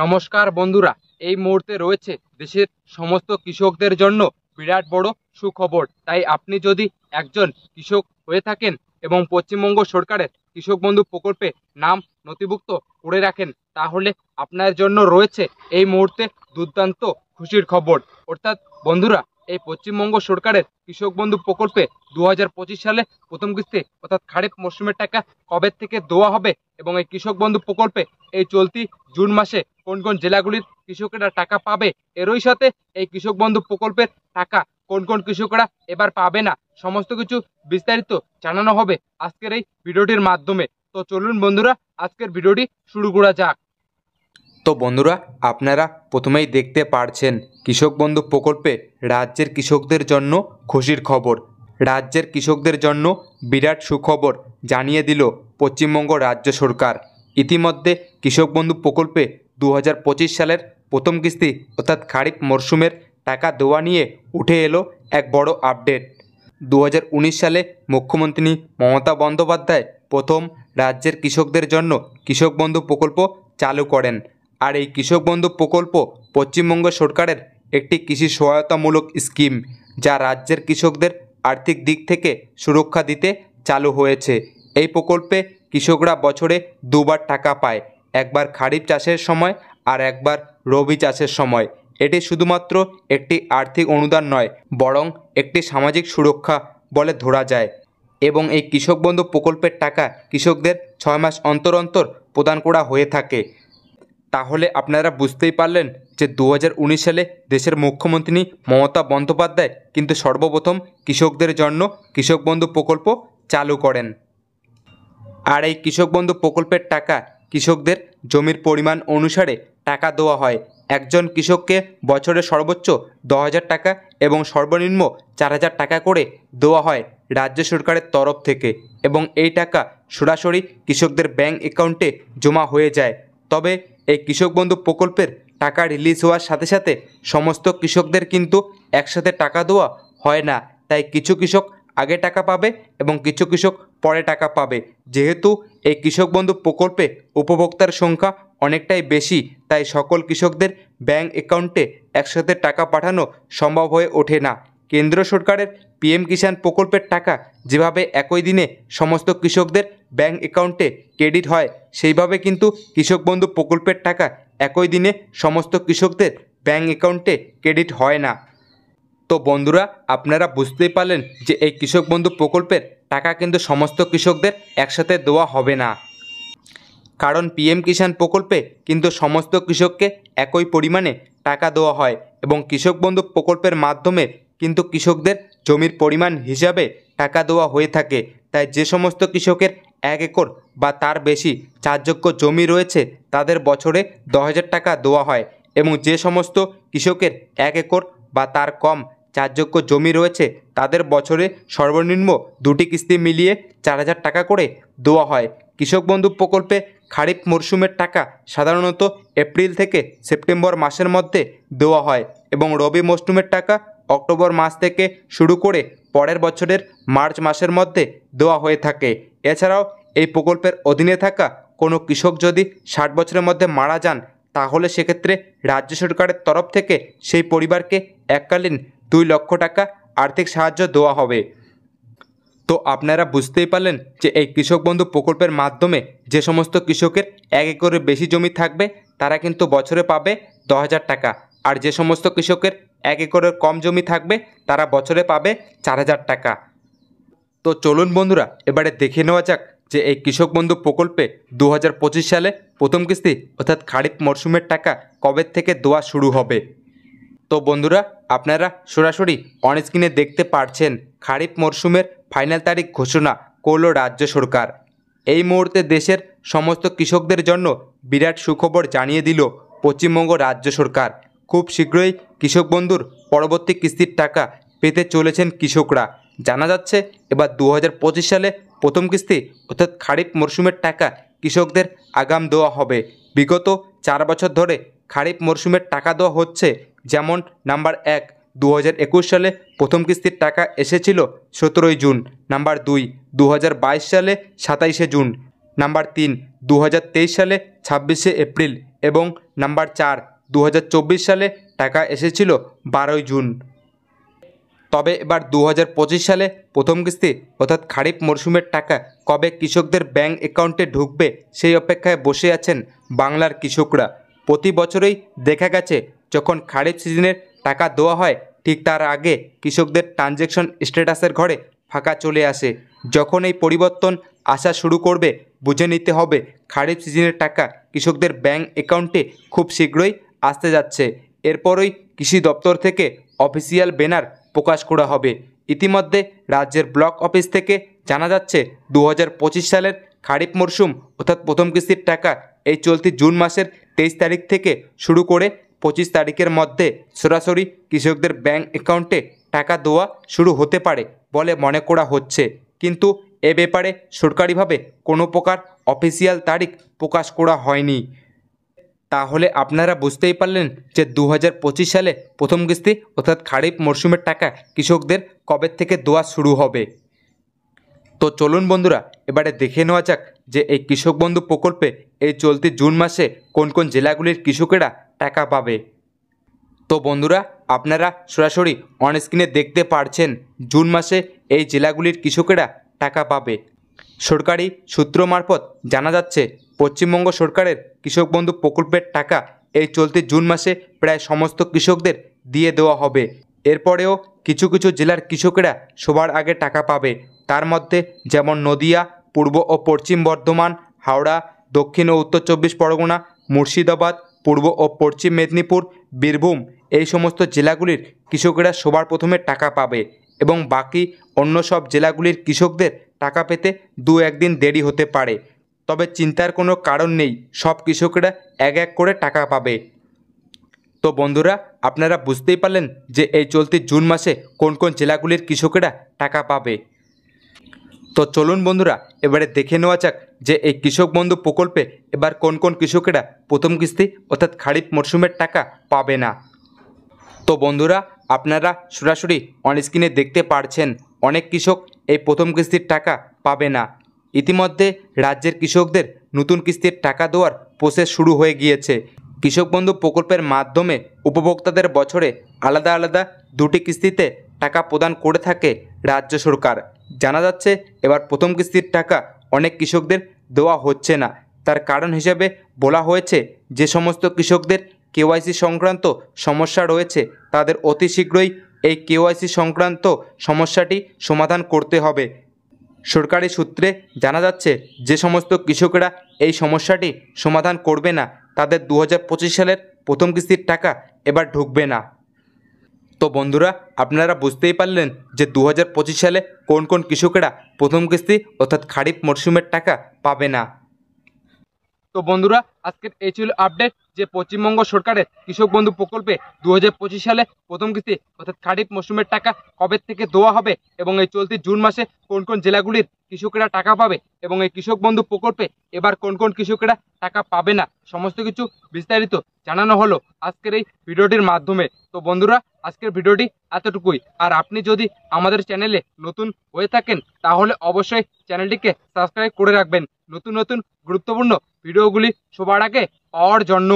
নমস্কার বন্ধুরা, এই মুহূর্তে রয়েছে দেশের সমস্ত কৃষকদের জন্য বিরাট বড় সুখবর। তাই আপনি যদি একজন কৃষক হয়ে থাকেন এবং পশ্চিমবঙ্গ সরকারের কৃষক বন্ধু প্রকল্পে নাম নথিভুক্ত করে রাখেন, তাহলে আপনার জন্য রয়েছে এই মুহূর্তে দুর্দান্ত খুশির খবর। অর্থাৎ বন্ধুরা, এই পশ্চিমবঙ্গ সরকারের কৃষক বন্ধু প্রকল্পে 2025 সালে প্রথম কিস্তি অর্থাৎ খারিফ মরশুমের টাকা কবে থেকে দেওয়া হবে এবং এই কৃষক বন্ধু প্রকল্পে এই চলতি জুন মাসে কোন কোন জেলাগুলির কৃষকেরা টাকা পাবে, এরই সাথে এই কৃষক বন্ধু প্রকল্পের টাকা কোন কোন কৃষকরা এবার পাবে না, সমস্ত কিছু বিস্তারিত জানানো হবে আজকের এই ভিডিওটির মাধ্যমে। তো চলুন বন্ধুরা, আজকের ভিডিওটি শুরু করা যাক। তো বন্ধুরা, আপনারা প্রথমেই দেখতে পারছেন কৃষক বন্ধু প্রকল্পে রাজ্যের কৃষকদের জন্য খুশির খবর। রাজ্যের কৃষকদের জন্য বিরাট সুখবর জানিয়ে দিল পশ্চিমবঙ্গ রাজ্য সরকার। ইতিমধ্যে কৃষক বন্ধু প্রকল্পে 2025 সালের প্রথম কিস্তি অর্থাৎ খারিফ মরশুমের টাকা দেওয়া নিয়ে উঠে এলো এক বড় আপডেট। 2019 সালে মুখ্যমন্ত্রী মমতা বন্দ্যোপাধ্যায় প্রথম রাজ্যের কৃষকদের জন্য কৃষক বন্ধু প্রকল্প চালু করেন। আর এই কৃষক বন্ধু প্রকল্প পশ্চিমবঙ্গ সরকারের একটি কৃষি সহায়তামূলক স্কিম, যা রাজ্যের কৃষকদের আর্থিক দিক থেকে সুরক্ষা দিতে চালু হয়েছে। এই প্রকল্পে কৃষকরা বছরে দুবার টাকা পায়, একবার খারিফ চাষের সময় আর একবার রবি চাষের সময়। এটি শুধুমাত্র একটি আর্থিক অনুদান নয়, বরং একটি সামাজিক সুরক্ষা বলে ধরা যায়। এবং এই কৃষক বন্ধু প্রকল্পের টাকা কৃষকদের 6 মাস অন্তর অন্তর প্রদান করা হয়ে থাকে। তাহলে আপনারা বুঝতেই পারলেন যে 2019 সালে দেশের মুখ্যমন্ত্রী মমতা বন্দ্যোপাধ্যায় কিন্তু সর্বপ্রথম কৃষকদের জন্য কৃষক বন্ধু প্রকল্প চালু করেন। আর এই কৃষক বন্ধু প্রকল্পের টাকা কৃষকদের জমির পরিমাণ অনুসারে টাকা দেওয়া হয়। একজন কৃষককে বছরে সর্বোচ্চ 10,000 টাকা এবং সর্বনিম্ন 4,000 টাকা করে দেওয়া হয় রাজ্য সরকারের তরফ থেকে, এবং এই টাকা সরাসরি কৃষকদের ব্যাংক অ্যাকাউন্টে জমা হয়ে যায়। তবে এই কৃষক বন্ধু প্রকল্পের টাকা রিলিজ হওয়ার সাথে সাথে সমস্ত কৃষকদের কিন্তু একসাথে টাকা দেওয়া হয় না। তাই কিছু কৃষক আগে টাকা পাবে এবং কিছু কৃষক পরে টাকা পাবে। যেহেতু এই কৃষক বন্ধু প্রকল্পে উপভোক্তার সংখ্যা অনেকটাই বেশি, তাই সকল কৃষকদের ব্যাংক অ্যাকাউন্টে একসাথে টাকা পাঠানো সম্ভব হয়ে ওঠে না। কেন্দ্র সরকারের পিএম কিষাণ প্রকল্পের টাকা যেভাবে একই দিনে সমস্ত কৃষকদের ব্যাংক অ্যাকাউন্টে ক্রেডিট হয়, সেইভাবে কিন্তু কৃষক বন্ধু প্রকল্পের টাকা একই দিনে সমস্ত কৃষকদের ব্যাংক অ্যাকাউন্টে ক্রেডিট হয় না। তো বন্ধুরা, আপনারা বুঝতেই পারলেন যে এই কৃষক বন্ধু প্রকল্পের টাকা কিন্তু সমস্ত কৃষকদের একসাথে দেওয়া হবে না, কারণ পিএম কিষাণ প্রকল্পে কিন্তু সমস্ত কৃষককে একই পরিমাণে টাকা দেওয়া হয় এবং কৃষক বন্ধু প্রকল্পের মাধ্যমে কিন্তু কৃষকদের জমির পরিমাণ হিসাবে টাকা দেওয়া হয়ে থাকে। তাই যে সমস্ত কৃষকের 1 একর বা তার বেশি চাষযোগ্য জমি রয়েছে তাদের বছরে 10,000 টাকা দেওয়া হয়, এবং যে সমস্ত কৃষকের 1 একর বা তার কম চাষযোগ্য জমি রয়েছে তাদের বছরে সর্বনিম্ন 2টি কিস্তি মিলিয়ে 4,000 টাকা করে দেওয়া হয়। কৃষক বন্ধু প্রকল্পে খারিফ মরশুমের টাকা সাধারণত এপ্রিল থেকে সেপ্টেম্বর মাসের মধ্যে দেওয়া হয় এবং রবি মরশুমের টাকা অক্টোবর মাস থেকে শুরু করে পরের বছরের মার্চ মাসের মধ্যে দেওয়া হয়ে থাকে। এছাড়াও এই প্রকল্পের অধীনে থাকা কোনো কৃষক যদি 60 বছরের মধ্যে মারা যান, তাহলে সেক্ষেত্রে রাজ্য সরকারের তরফ থেকে সেই পরিবারকে এককালীন 2 লক্ষ টাকা আর্থিক সাহায্য দেওয়া হবে। তো আপনারা বুঝতেই পারলেন যে এই কৃষক বন্ধু প্রকল্পের মাধ্যমে যে সমস্ত কৃষকের 1 একরের বেশি জমি থাকবে তারা কিন্তু বছরে পাবে 10,000 টাকা, আর যে সমস্ত কৃষকের 1 একরের কম জমি থাকবে তারা বছরে পাবে 4,000 টাকা। তো চলুন বন্ধুরা, এবারে দেখে নেওয়া যাক যে এই কৃষক বন্ধু প্রকল্পে 2025 সালে প্রথম কিস্তি অর্থাৎ খারিফ মরশুমের টাকা কবে থেকে দেওয়া শুরু হবে। তো বন্ধুরা, আপনারা সরাসরি অন স্ক্রিনে দেখতে পারছেন খারিফ মরশুমের ফাইনাল তারিখ ঘোষণা করল রাজ্য সরকার। এই মুহূর্তে দেশের সমস্ত কৃষকদের জন্য বিরাট সুখবর জানিয়ে দিল পশ্চিমবঙ্গ রাজ্য সরকার। খুব শীঘ্রই কৃষক বন্ধুর পরবর্তী কিস্তির টাকা পেতে চলেছেন কৃষকরা। জানা যাচ্ছে এবার 2025 সালে প্রথম কিস্তি অর্থাৎ খারিফ মরশুমের টাকা কৃষকদের আগাম দেওয়া হবে। বিগত 4 বছর ধরে খারিফ মরশুমের টাকা দেওয়া হচ্ছে। যেমন নাম্বার 1, 2021 সালে প্রথম কিস্তির টাকা এসেছিল 17ই জুন। নাম্বার 2, 2022 সালে 27শে জুন। নাম্বার 3, 2023 সালে 26শে এপ্রিল এবং নাম্বার 4 2024 সালে টাকা এসেছিল 12ই জুন। তবে এবার 2025 সালে প্রথম কিস্তি অর্থাৎ খারিফ মরশুমের টাকা কবে কৃষকদের ব্যাংক অ্যাকাউন্টে ঢুকবে সেই অপেক্ষায় বসে আছেন বাংলার কৃষকরা। প্রতি বছরই দেখা গেছে যখন খারিফ সিজনের টাকা দেওয়া হয় ঠিক তার আগে কৃষকদের ট্রানজ্যাকশন স্ট্যাটাসের ঘরে ফাঁকা চলে আসে। যখন এই পরিবর্তন আসা শুরু করবে বুঝে নিতে হবে খারিফ সিজনের টাকা কৃষকদের ব্যাংক অ্যাকাউন্টে খুব শীঘ্রই আসতে যাচ্ছে। এরপরই কৃষি দপ্তর থেকে অফিসিয়াল ব্যানার প্রকাশ করা হবে। ইতিমধ্যে রাজ্যের ব্লক অফিস থেকে জানা যাচ্ছে 2025 সালের খারিফ মরশুম অর্থাৎ প্রথম কিস্তির টাকা এই চলতি জুন মাসের 23 তারিখ থেকে শুরু করে 25 তারিখের মধ্যে সরাসরি কৃষকদের ব্যাংক অ্যাকাউন্টে টাকা দেওয়া শুরু হতে পারে বলে মনে করা হচ্ছে। কিন্তু এ ব্যাপারে সরকারিভাবে কোনো প্রকার অফিসিয়াল তারিখ প্রকাশ করা হয়নি। তাহলে আপনারা বুঝতেই পারলেন যে 2025 সালে প্রথম কিস্তি অর্থাৎ খারিফ মরশুমের টাকা কৃষকদের কবে থেকে দেওয়া শুরু হবে। তো চলুন বন্ধুরা এবারে দেখে নেওয়া যাক যে এই কৃষক বন্ধু প্রকল্পে এই চলতি জুন মাসে কোন কোন জেলাগুলির কৃষকেরা টাকা পাবে। তো বন্ধুরা আপনারা সরাসরি অন স্ক্রিনে দেখতে পারছেন জুন মাসে এই জেলাগুলির কৃষকেরা টাকা পাবে। সরকারি সূত্র মারফত জানা যাচ্ছে পশ্চিমবঙ্গ সরকারের কৃষক বন্ধু প্রকল্পের টাকা এই চলতি জুন মাসে প্রায় সমস্ত কৃষকদের দিয়ে দেওয়া হবে। এরপরেও কিছু কিছু জেলার কৃষকেরা সবার আগে টাকা পাবে। তার মধ্যে যেমন নদিয়া, পূর্ব ও পশ্চিম বর্ধমান, হাওড়া, দক্ষিণ ও উত্তর 24 পরগনা, মুর্শিদাবাদ, পূর্ব ও পশ্চিম মেদিনীপুর, বীরভূম এই সমস্ত জেলাগুলির কৃষকেরা সবার প্রথমে টাকা পাবে এবং বাকি অন্য সব জেলাগুলির কৃষকদের টাকা পেতে 2-1 দিন দেরি হতে পারে। তবে চিন্তার কোনো কারণ নেই, সব কৃষকেরা এক এক করে টাকা পাবে। তো বন্ধুরা আপনারা বুঝতেই পারলেন যে এই চলতি জুন মাসে কোন কোন জেলাগুলির কৃষকেরা টাকা পাবে। তো চলুন বন্ধুরা এবারে দেখে নেওয়া যাক যে এই কৃষক বন্ধু প্রকল্পে এবার কোন কোন কৃষকেরা প্রথম কিস্তি অর্থাৎ খারিফ মরশুমের টাকা পাবে না। তো বন্ধুরা আপনারা সরাসরি অন স্ক্রিনে দেখতে পারছেন অনেক কৃষক এই প্রথম কিস্তির টাকা পাবে না। ইতিমধ্যে রাজ্যের কৃষকদের নতুন কিস্তির টাকা দেওয়ার প্রসেস শুরু হয়ে গিয়েছে। কৃষক বন্ধু প্রকল্পের মাধ্যমে উপভোক্তাদের বছরে আলাদা আলাদা 2টি কিস্তিতে টাকা প্রদান করে থাকে রাজ্য সরকার। জানা যাচ্ছে এবার প্রথম কিস্তির টাকা অনেক কৃষকদের দেওয়া হচ্ছে না। তার কারণ হিসেবে বলা হয়েছে যে সমস্ত কৃষকদের কেওয়াইসি সংক্রান্ত সমস্যা রয়েছে তাদের অতি শীঘ্রই এই কেওয়াইসি সংক্রান্ত সমস্যাটি সমাধান করতে হবে। সরকারি সূত্রে জানা যাচ্ছে যে সমস্ত কৃষকেরা এই সমস্যাটি সমাধান করবে না তাদের 2025 সালের প্রথম কিস্তির টাকা এবার ঢুকবে না। তো বন্ধুরা আপনারা বুঝতেই পারলেন যে 2025 সালে কোন কোন কৃষকেরা প্রথম কিস্তি অর্থাৎ খারিফ মরশুমের টাকা পাবে না। তো বন্ধুরা আজকের এই ছিল আপডেট যে পশ্চিমবঙ্গ সরকারের কৃষক বন্ধু প্রকল্পে 2025 সালে প্রথম কিস্তি অর্থাৎ খারিফ মরশুমের টাকা কবে থেকে দেওয়া হবে এবং এই চলতি জুন মাসে কোন কোন জেলাগুলির কৃষকেরা টাকা পাবে এবং এই কৃষক বন্ধু প্রকল্পে এবার কোন কোন কৃষকেরা টাকা পাবে না সমস্ত কিছু বিস্তারিত জানানো হলো আজকের এই ভিডিওটির মাধ্যমে। তো বন্ধুরা আজকের ভিডিওটি এতটুকুই। আর আপনি যদি আমাদের চ্যানেলে নতুন হয়ে থাকেন তাহলে অবশ্যই চ্যানেলটিকে সাবস্ক্রাইব করে রাখবেন নতুন নতুন গুরুত্বপূর্ণ ভিডিওগুলি সবার আগে পাওয়ার জন্য।